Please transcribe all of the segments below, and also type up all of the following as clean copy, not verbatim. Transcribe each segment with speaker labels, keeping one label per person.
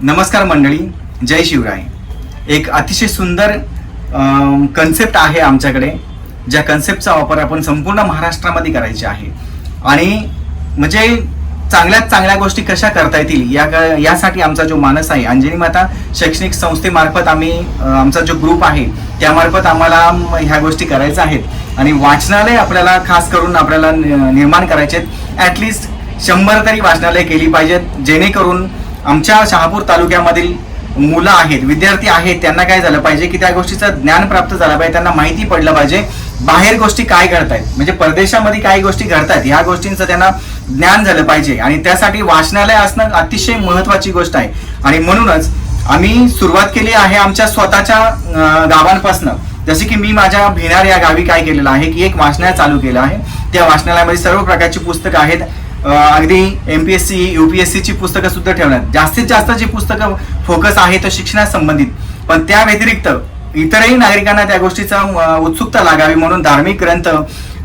Speaker 1: नमस्कार मंडळी, जय शिवराय. एक अतिशय सुंदर कन्सेप्ट आहे आमच्याकडे, ज्या कन्सेप्टचा वापर आपण संपूर्ण महाराष्ट्रामध्ये करायचे आहे आणि म्हणजे चांगल्यात चांगल्या गोष्टी कशा करता येतील यासाठी आमचा जो मानस आहे, अंजनी माता शैक्षणिक संस्थेमार्फत आम्ही आमचा जो ग्रुप आहे त्यामार्फत आम्हाला ह्या गोष्टी करायच्या आहेत आणि वाचनालय आपल्याला खास करून आपल्याला निर्माण करायचे आहेत. ॲटलिस्ट 100 तरी वाचनालय केली पाहिजेत, जेणेकरून आमच्या शहापूर तालुक्यामधील मुलं आहेत, विद्यार्थी आहेत, त्यांना काय झालं पाहिजे की त्या गोष्टीचं ज्ञान प्राप्त झालं पाहिजे, त्यांना माहिती पडलं पाहिजे बाहेर गोष्टी काय घडतायत, म्हणजे परदेशामध्ये काही गोष्टी घडतायत ह्या गोष्टींचं त्यांना ज्ञान झालं पाहिजे आणि त्यासाठी वाचनालय असणं अतिशय महत्त्वाची गोष्ट आहे. आणि म्हणूनच आम्ही सुरुवात केली आहे आमच्या स्वतःच्या गावांपासून. जसे की मी माझ्या भिनार या गावी काय केलेलं आहे की एक वाचनालय चालू केलं आहे. त्या वाचनालयामध्ये सर्व प्रकारची पुस्तकं आहेत, अगदी MPSC UPSC ची पुस्तकं सुद्धा ठेवण्यात. जास्तीत जास्त जी पुस्तकं फोकस आहे तर शिक्षणासंबंधित, पण त्या व्यतिरिक्त इतरही नागरिकांना त्या गोष्टीचा उत्सुकता लागावी म्हणून धार्मिक ग्रंथ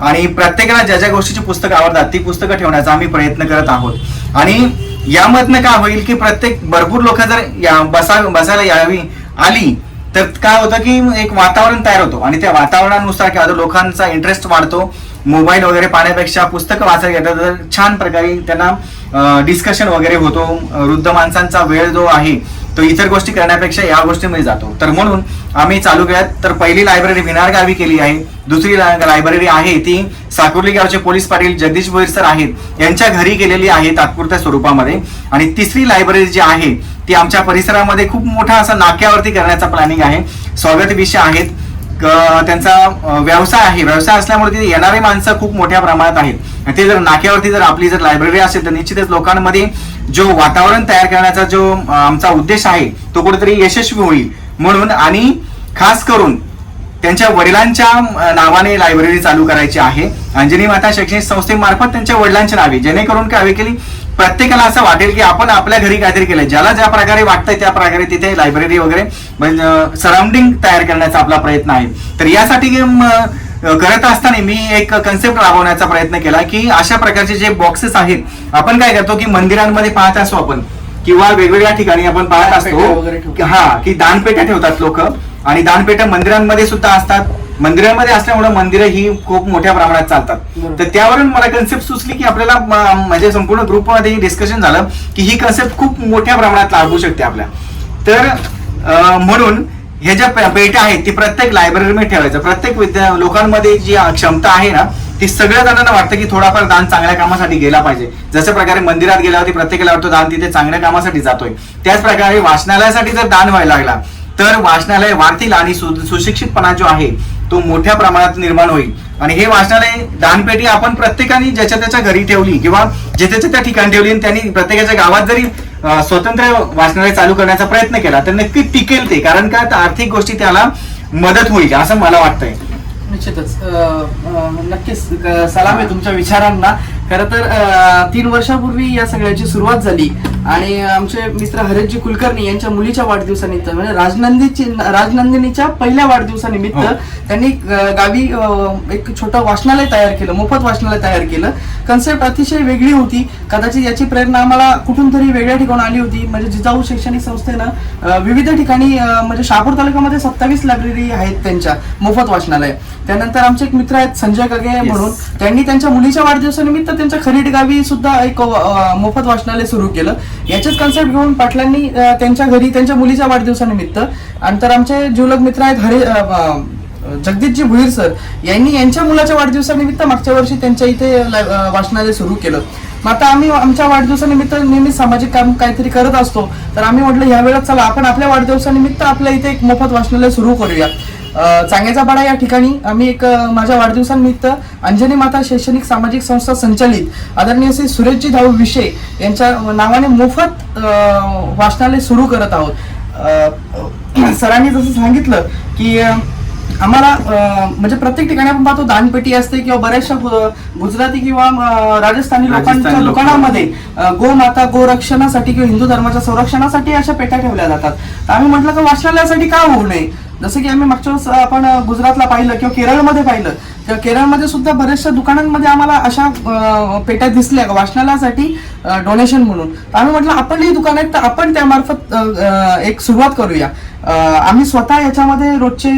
Speaker 1: आणि प्रत्येकाला ज्या ज्या गोष्टीची पुस्तकं आवडतात ती पुस्तकं ठेवण्याचा आम्ही प्रयत्न करत आहोत. आणि यामधनं काय होईल की भरपूर लोक जर बसायला यावी आली तर काय होतं की एक वातावरण तयार होतो आणि त्या वातावरणानुसार काय होतं, लोकांचा इंटरेस्ट वाढतो. मोबाईल वगैरे पाहण्यापेक्षा पुस्तकं वाचायला घेतात तर छान प्रकारे त्यांना डिस्कशन वगैरे होतो. वृद्ध माणसांचा वेळ जो आहे तो इतर गोष्टी करण्यापेक्षा या गोष्टीमध्ये जातो. तर म्हणून आम्ही चालू केल्यात. तर पहिली लायब्ररी भिनार गावी केली आहे, दुसरी लायब्ररी आहे ती साकुर्ली गावचे पोलीस पाटील जगदीश भोईर सर आहेत यांच्या घरी केलेली आहे तात्पुरत्या स्वरूपामध्ये. आणि तिसरी लायब्ररी जी आहे ती आमच्या परिसरामध्ये खूप मोठा असा नाक्यावरती करण्याचा प्लॅनिंग आहे. स्वागत विषय आहेत, त्यांचा व्यवसाय आहे, व्यवसाय असल्यामुळे तिथे येणारे माणसं खूप मोठ्या प्रमाणात आहेत. ते जर नाक्यावरती जर आपली जर लायब्ररी असेल तर निश्चितच लोकांमध्ये जो वातावरण तयार करण्याचा जो आमचा उद्देश आहे तो कुठेतरी यशस्वी होईल म्हणून. आणि खास करून त्यांच्या वडिलांच्या नावाने लायब्ररी चालू करायची आहे अंजनी माता शैक्षणिक संस्थेमार्फत, त्यांच्या वडिलांच्या नावे, जेणेकरून काय होईल की प्रत्येकाला असं वाटेल की आपण आपल्या घरी काहीतरी केलंय. ज्याला ज्या प्रकारे वाटतंय त्या प्रकारे तिथे लायब्ररी वगैरे म्हणजे सराउंडिंग तयार करण्याचा आपला प्रयत्न आहे. तर यासाठी करत असताना मी एक कन्सेप्ट राबवण्याचा प्रयत्न केला की अशा प्रकारचे जे बॉक्सेस आहेत, आपण काय करतो की मंदिरांमध्ये पाहत असतो आपण किंवा वेगवेगळ्या ठिकाणी आपण पाहत असतो की दानपेट्या ठेवतात लोक आणि दानपेट्या मंदिरांमध्ये सुद्धा असतात. मंदिरांमध्ये असल्यामुळे मंदिरं ही खूप मोठ्या प्रमाणात चालतात. तर त्यावरून मला कन्सेप्ट सुचली की आपल्याला म्हणजे संपूर्ण ग्रुपमध्ये डिस्कशन झालं की ही कन्सेप्ट खूप मोठ्या प्रमाणात लागू शकते आपल्या. तर म्हणून हे ज्या पेट्या आहेत ती प्रत्येक लायब्ररीमध्ये ठेवायचं. प्रत्येक लोकांमध्ये जी क्षमता आहे ना ती सगळ्या जणांना वाटतं की थोडाफार दान चांगल्या कामासाठी गेला पाहिजे. जशा प्रकारे मंदिरात गेल्यावरती प्रत्येकाला वाटतं दान तिथे चांगल्या कामासाठी जातोय, त्याच प्रकारे वाचनालयासाठी जर दान व्हायला लागला तर वाचनालय वाढतील आणि सुशिक्षितपणा जो आहे तो मोठ्या प्रमाणात निर्माण होईल. आणि हे वाचनालय दानपेटी आपण प्रत्येकाने ज्याच्या त्याच्या घरी ठेवली किंवा ज्याच्या त्या ठिकाणी ठेवली आणि त्यांनी प्रत्येकाच्या गावात जरी स्वतंत्र वाचनालय चालू करण्याचा प्रयत्न केला तर नक्की टिकेल ते, कारण काय आर्थिक गोष्टी त्याला मदत होईल असं मला वाटतंय.
Speaker 2: निश्चितच नक्कीच सलाम आहे तुमच्या विचारांना. खरं तर 3 वर्षापूर्वी या सगळ्याची सुरुवात झाली आणि आमचे मित्र हरेशजी कुलकर्णी यांच्या मुलीच्या वाढदिवसानिमित्त म्हणजे राजनंदिनीच्या पहिल्या वाढदिवसानिमित्त त्यांनी गावी एक छोटं वाचनालय तयार केलं, मोफत वाचनालय तयार केलं. कन्सेप्ट अतिशय वेगळी होती. कदाचित याची प्रेरणा आम्हाला कुठून तरी वेगळ्या ठिकाणी आली होती. म्हणजे जिजाऊ शैक्षणिक संस्थेनं विविध ठिकाणी म्हणजे शहापूर तालुक्यामध्ये 27 लायब्ररी आहेत त्यांच्या मोफत वाचनालय. त्यानंतर आमचे एक मित्र आहेत संजय कगे म्हणून, त्यांनी त्यांच्या मुलीच्या वाढदिवसानिमित्त त्यांच्या खरीड गावी सुद्धा एक मोफत वाचनालय सुरू केलं. याचेच कन्सेप्ट घेऊन पाटलांनी त्यांच्या घरी त्यांच्या मुलीच्या वाढदिवसानिमित्त, आणि तर आमचे जीवलग मित्र आहेत जगदीशजी भोईर सर यांनी यांच्या मुलाच्या वाढदिवसानिमित्त मागच्या वर्षी त्यांच्या इथे वाचनालय सुरू केलं. मग आता आम्ही आमच्या वाढदिवसानिमित्त नेहमी सामाजिक काम काहीतरी करत असतो, तर आम्ही म्हटलं ह्या वेळेस चला आपण आपल्या वाढदिवसानिमित्त आपल्या इथे एक मोफत वाचनालय सुरू करूया. चांग्याचा पाडा या ठिकाणी आम्ही एक माझ्या वाढदिवसानिमित्त अंजनी माता शैक्षणिक सामाजिक संस्था संचालित आदरणीय श्री सुरेशजी धाऊ विषय यांच्या नावाने मोफत वाचनालय सुरू करत आहोत. सरांनी जसं सांगितलं की आम्हाला म्हणजे प्रत्येक ठिकाणी आपण पाहतो दानपेटी असते किंवा बऱ्याचशा गुजराती किंवा राजस्थानी लोकांच्या दुकानामध्ये गोमाता गोरक्षणासाठी किंवा हिंदू धर्माच्या संरक्षणासाठी अशा पेट्या ठेवल्या जातात. तर आम्ही म्हटलं की वाचनालयासाठी का होऊ नये. जसं की आम्ही मागच्या वेळेस आपण गुजरातला पाहिलं किंवा केरळमध्ये पाहिलं, तर केरळमध्ये सुद्धा बऱ्याचशा दुकानांमध्ये आम्हाला अशा पेट्या दिसल्या वाचनालयासाठी डोनेशन म्हणून. तर आम्ही म्हटलं आपण ही दुकान आहेत तर आपण त्यामार्फत एक सुरुवात करूया. आम्ही स्वतः याच्यामध्ये रोजचे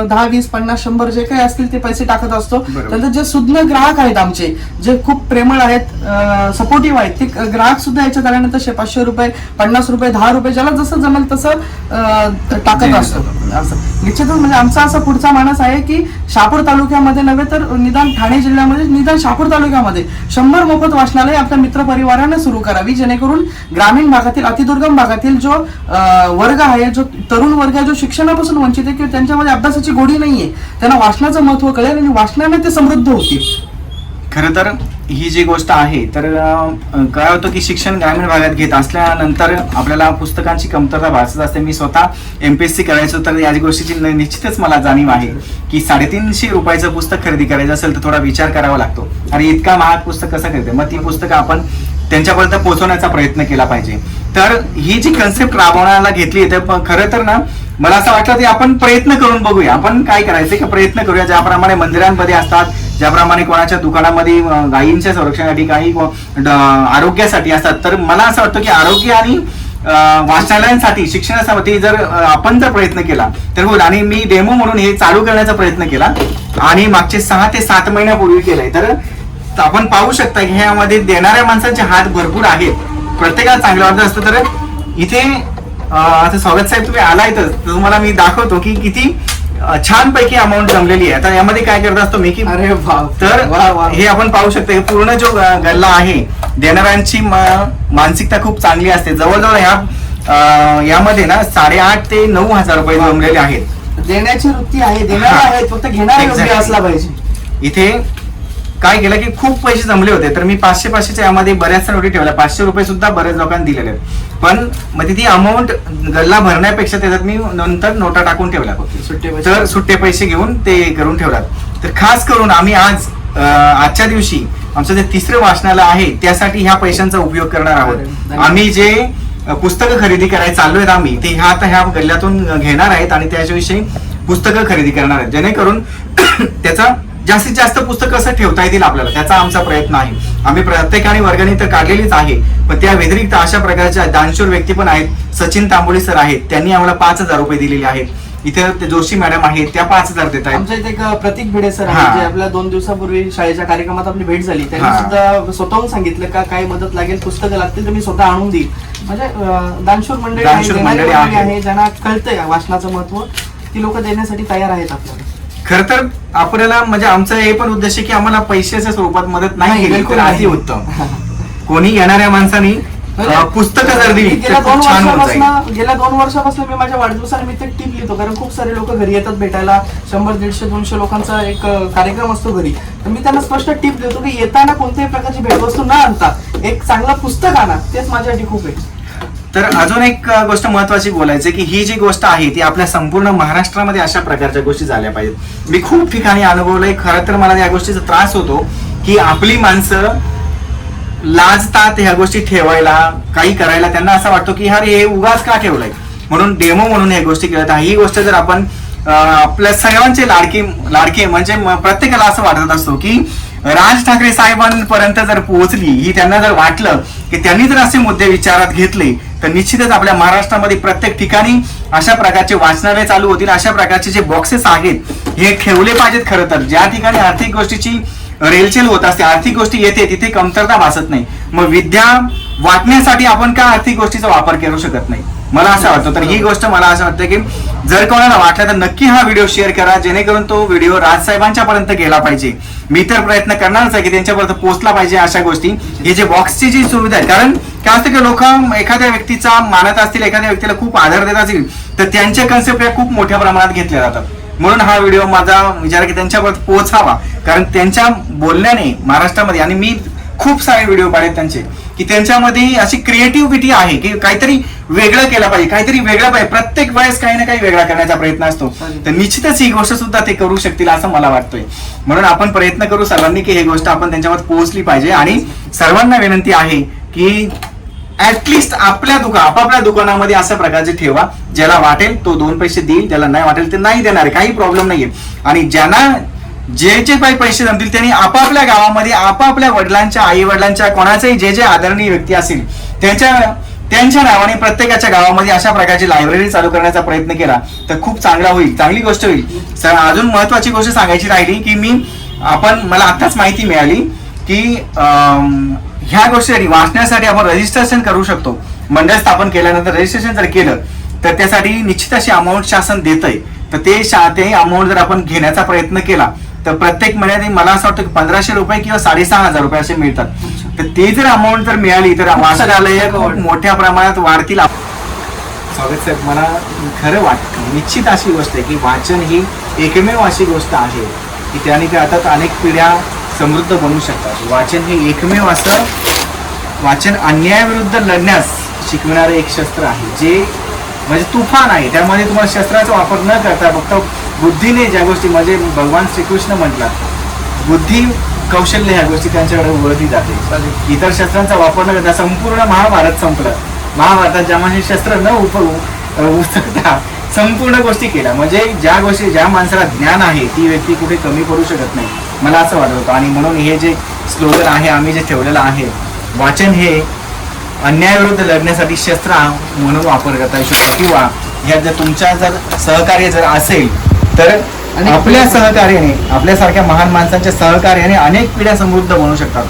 Speaker 2: 10, 20, 50, 100 जे काही असतील ते पैसे टाकत असतो. नंतर जे सुज्ञ ग्राहक आहेत आमचे, जे खूप प्रेमळ आहेत, सपोर्टिव्ह आहेत, ते ग्राहक सुद्धा याच्यात आल्यानंतर 500 रुपये, 50 रुपये, 10 रुपये, ज्याला जसं जमेल तसं टाकत असतो. असं निश्चितच म्हणजे आमचा असा पुढचा मानस आहे की शहापूर तालुक्यामध्ये नव्हे तर निदान ठाणे जिल्ह्यामध्ये, निदान शहापूर तालुक्यामध्ये 100 मोफत वाचनालय आपल्या मित्र परिवाराने सुरू करावी, जेणेकरून ग्रामीण भागातील, अतिदुर्गम भागातील जो वर्ग आहे, जो तरुण वर्ग आहे, जो शिक्षणापासून वंचित आहे किंवा त्यांच्यामध्ये अभ्यासाची गोडी नाहीये, त्यांना वाचनाचं महत्व कळेल आणि वाचनाने ते समृद्ध होतील.
Speaker 1: खरं तर ही जी गोष्ट आहे तर काय होतं की शिक्षण ग्रामीण भागात घेत असल्यानंतर आपल्याला पुस्तकांची कमतरता भासत असते. मी स्वतः MPSC करायचो तर या गोष्टीची निश्चितच मला जाणीव आहे की 350 रुपयाचं पुस्तक खरेदी करायचं असेल तर थोडा विचार करावा लागतो आणि इतका महाग पुस्तक कसं खरेदी, मग ती पुस्तकं आपण त्यांच्यापर्यंत पोहोचवण्याचा प्रयत्न केला पाहिजे. तर ही जी कन्सेप्ट राबवण्याला घेतली तर खरं तर ना मला असं वाटलं की आपण प्रयत्न करून बघूया, आपण काय करायचं की प्रयत्न करूया. ज्याप्रमाणे मंदिरांमध्ये असतात, ज्याप्रमाणे कोणाच्या दुकानामध्ये गायींच्या संरक्षणासाठी, काही आरोग्यासाठी असतात, तर मला असं वाटतं की आरोग्य आणि वाचनालयांसाठी, शिक्षणासाठी जर आपण जर प्रयत्न केला तर होईल. आणि मी डेमो म्हणून हे चालू करण्याचा प्रयत्न केला आणि मागचे 6 ते 7 महिन्यापूर्वी केलंय. तर आपण पाहू शकता की ह्यामध्ये देणाऱ्या माणसांचे हात भरपूर आहेत, प्रत्येकाला चांगलं वाटत असतं. तर इथे आता स्वागत साहेब तुम्ही आलाय तर तुम्हाला मी दाखवतो की किती छानपैकी अमाऊंट जमलेली आहे. आता यामध्ये काय करत असतो मी की
Speaker 2: अरे वाव,
Speaker 1: तर हे आपण पाहू शकतो पूर्ण जो गल्ला आहे, देणाऱ्यांची मानसिकता खूप चांगली असते. जवळजवळ यामध्ये ना 8,500 ते 9,000 रुपये जमलेले आहेत.
Speaker 2: देण्याची वृत्ती आहे, देणारे आहेत, फक्त घेणारे योग्य असला पाहिजे.
Speaker 1: इथे काय केलं की खूप पैसे जमले होते तर मी 500-500च्या यामध्ये बऱ्याचशा नोटी ठेवल्या. 500 रुपये सुद्धा बऱ्याच लोकांनी दिलेले आहेत, पण मग ती अमाऊंट गल्ला भरण्यापेक्षा त्याच्यात मी नंतर नोटा टाकून ठेवल्या, तर सुट्टे पैसे घेऊन ते करून ठेवतात. तर खास करून आम्ही आजच्या दिवशी आमचं जे 3रं वाचनालय आहे त्यासाठी ह्या पैशांचा उपयोग करणार आहोत. आम्ही जे पुस्तकं खरेदी करायला चाललो आहेत आम्ही ते ह्या गल्ल्यातून घेणार आहेत आणि त्याच्याविषयी पुस्तकं खरेदी करणार आहेत, जेणेकरून त्याचा जास्तीत जास्त पुस्तक कसं ठेवता येतील आपल्याला, त्याचा आमचा प्रयत्न आहे. आम्ही प्रत्येकाने वर्गणी तर काढलेलीच आहे, पण त्या व्यतिरिक्त अशा प्रकारच्या दानशूर व्यक्ती पण आहेत. सचिन तांबोळी सर आहेत, त्यांनी आम्हाला 5,000 रुपये दिलेले आहेत. इथे जोशी मॅडम आहेत, त्या 5,000 देत आहेत.
Speaker 2: आमच्या इथे एक प्रतीक भिडे सर आहे, जे आपल्या 2 दिवसापूर्वी शाळेच्या कार्यक्रमात आपली भेट झाली, त्यांनी सुद्धा स्वतःहून सांगितलं का काय मदत लागेल, पुस्तकं लागतील तर मी स्वतः आणून देईल. म्हणजे दानशूर मंडळी आहे, ज्यांना कळतंय वाचनाचं महत्व, ती लोक देण्यासाठी तयार आहेत आपल्याला.
Speaker 1: खर तर आपल्याला म्हणजे आमचा हे पण उद्देश आहे की आम्हाला पैशाच्या स्वरूपात मदत नाही केली तर अति उत्तम. कोणी येणाऱ्या माणसानी पुस्तकं जर दिली
Speaker 2: गेल्या 2 वर्षापासून मी माझ्या वाढदिवसानिमित्त टीप लिहितो, कारण खूप सारे लोक घरी येतात भेटायला. 100, 150, 200 लोकांचा एक कार्यक्रम असतो घरी, तर मी त्यांना स्पष्ट टीप देतो की येताना कोणत्याही प्रकारची भेटवस्तू न आणता एक चांगलं पुस्तक आणा, तेच माझ्यासाठी खूप आहे.
Speaker 1: तर अजून एक गोष्ट महत्वाची बोलायची की ही जी गोष्ट आहे ती आपल्या संपूर्ण महाराष्ट्रामध्ये अशा प्रकारच्या गोष्टी झाल्या पाहिजेत. मी खूप ठिकाणी अनुभवलंय. खरं तर मला या गोष्टीचा त्रास होतो की आपली माणसं लाजतात ह्या गोष्टी ठेवायला, काही करायला. त्यांना असं वाटतं की अरे हे उगाच का ठेवलंय, म्हणून डेमो म्हणून हे गोष्टी केल्या. ही गोष्ट जर आपण आपल्या सर्वांचे लाडके म्हणजे प्रत्येकाला असं वाटत असतो की राज ठाकरे साहेबांपर्यंत जर पोहोचली, ही त्यांना जर वाटलं की त्यांनी जर असे मुद्दे विचारात घेतले तर निश्चितच आपल्या महाराष्ट्रामध्ये प्रत्येक ठिकाणी अशा प्रकारचे वाचनालय चालू होतील. अशा प्रकारचे जे बॉक्सेस आहेत हे ठेवले पाहिजेत. खरं तर ज्या ठिकाणी आर्थिक गोष्टीची रेलचेल होत असते, आर्थिक गोष्टी येते, तिथे कमतरता भासत नाही. मग विद्या वाटण्यासाठी आपण का आर्थिक गोष्टीचा वापर करू शकत नाही, मला असं वाटतं. तर ही गोष्ट मला असं वाटतं की जर कोणाला वाटलं तर नक्की हा व्हिडिओ शेअर करा, जेणेकरून तो व्हिडिओ राजसाहेबांच्या पर्यंत गेला पाहिजे. मी तर प्रयत्न करणारच आहे की त्यांच्यापर्यंत पोहोचला पाहिजे अशा गोष्टी. हे जे बॉक्सची जी सुविधा आहे, कारण काय असतं की लोक एखाद्या व्यक्तीचा मानत असतील, एखाद्या व्यक्तीला खूप आदर देत असतील तर त्यांचे कन्सेप्ट या खूप मोठ्या प्रमाणात घेतले जातात. म्हणून हा व्हिडिओ माझा विचार की त्यांच्यापर्यंत पोहोचावा, कारण त्यांच्या बोलण्याने महाराष्ट्रामध्ये, आणि मी खूप सारे व्हिडिओ पाहिलेत त्यांचे, की त्यांच्यामध्ये अशी क्रिएटिव्हिटी आहे की काहीतरी वेगळं केलं पाहिजे, काहीतरी वेगळं पाहिजे. प्रत्येक वेळेस काही ना काही वेगळा करण्याचा प्रयत्न असतो, तर निश्चितच ही गोष्ट सुद्धा ते करू शकतील असं मला वाटतंय. म्हणून आपण प्रयत्न करू सर्वांनी की ही गोष्ट आपण त्यांच्यावर पोहोचली पाहिजे. आणि सर्वांना विनंती आहे की ऍटलिस्ट आपापल्या दुकानामध्ये अशा प्रकारचे ठेवा. ज्याला वाटेल तो 2 पैसे देईल, ज्याला नाही वाटेल ते नाही देणार, काही प्रॉब्लेम नाहीये. आणि ज्यांना जे काही पैसे जमतील त्यांनी आपापल्या गावामध्ये आपापल्या वडिलांच्या, आई वडिलांच्या, कोणाचाही जे आदरणीय व्यक्ती असेल त्यांच्या नावाने प्रत्येकाच्या गावामध्ये अशा प्रकारची लायब्ररी चालू करण्याचा प्रयत्न केला तर खूप चांगला होईल, चांगली गोष्ट होईल. अजून महत्वाची गोष्ट सांगायची राहिली की मला आताच माहिती मिळाली की ह्या गोष्टीसाठी वाचण्यासाठी आपण रजिस्ट्रेशन करू शकतो. मंडळ स्थापन केल्यानंतर रजिस्ट्रेशन जर केलं तर त्यासाठी निश्चित अशी अमाऊंट शासन देतंय. तर ते अमाऊंट जर आपण घेण्याचा प्रयत्न केला तर प्रत्येक महिन्यात मला असं वाटतं की 1500 रुपये किंवा 6500 रुपये असे मिळतात. तर ते जर अमाऊंट जर मिळाली तर वाचनालय खूप मोठ्या प्रमाणात वाढतील. स्वागत साहेब, मला खरं वाटतं निश्चित अशी गोष्ट आहे की वाचन ही एकमेव अशी गोष्ट आहे की त्याने काय आता अनेक पिढ्या समृद्ध बनवू शकतात. वाचन हे एकमेव असं वाचन अन्यायाविरुद्ध लढण्यास शिकविणारं एक शस्त्र आहे जे म्हणजे तुफान आहे. त्यामध्ये तुम्हाला शस्त्राचा वापर न करता फक्त बुद्धीने ज्या गोष्टी म्हणजे भगवान श्रीकृष्ण म्हटलं बुद्धी कौशल्य ह्या गोष्टी त्यांच्याकडे वळती जाते. इतर शस्त्रांचा वापर न करता संपूर्ण महाभारत संपलं. महाभारतात ज्यामध्ये शस्त्र न उचलता संपूर्ण गोष्टी केल्या. म्हणजे ज्या माणसाला ज्ञान आहे ती व्यक्ती कुठे कमी पडू शकत नाही, मला असं वाटत होतं. आणि म्हणून हे जे स्लोगन आहे आम्ही जे ठेवलेलं आहे, वाचन हे अन्यायाविरुद्ध लढण्यासाठी शस्त्र म्हणून वापर करता येऊ शकतो. किंवा ह्यात जर तुमच्या सहकार्य जर असेल तर आपल्या सहकार्याने, आपल्यासारख्या महान माणसांच्या सहकार्याने अनेक पिढ्या समृद्ध बनू शकतात.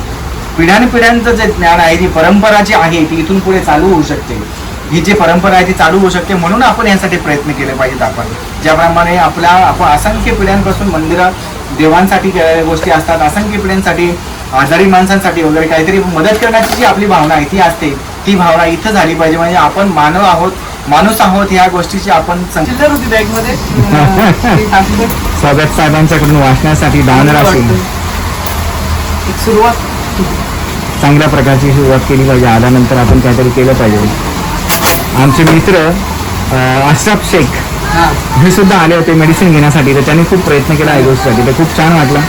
Speaker 1: पिढ्यानपिढ्यांचं जे ज्ञान आहे, ती परंपरा जी आहे ती इथून पुढे चालू होऊ शकते. ही जी परंपरा आहे ती चालू होऊ शकते. म्हणून आपण यासाठी प्रयत्न केले पाहिजेत. आपण ज्याप्रमाणे आपण असंख्य पिढ्यांपासून मंदिरं देवांसाठी केलेल्या गोष्टी असतात, असंख्य पिढ्यांसाठी आजारी माणसांसाठी वगैरे काहीतरी मदत करण्याची जी आपली भावना आहे ती असते, ती भावना इथं झाली पाहिजे. म्हणजे आपण माणूस आहोत ह्या गोष्टीची आपण
Speaker 2: चिल्लर होती बॅगमध्ये
Speaker 1: स्वागत साहेबांच्याकडून वाचण्यासाठी दानर असेल
Speaker 2: एक सुरुवात
Speaker 1: चांगल्या प्रकारची सुरुवात केली पाहिजे. आल्यानंतर आपण काहीतरी केलं पाहिजे. आमचे मित्र अशरफ शेख हे सुद्धा आले होते मेडिसिन घेण्यासाठी, तर त्यांनी खूप प्रयत्न केला या गोष्टीसाठी. तर खूप छान वाटलं.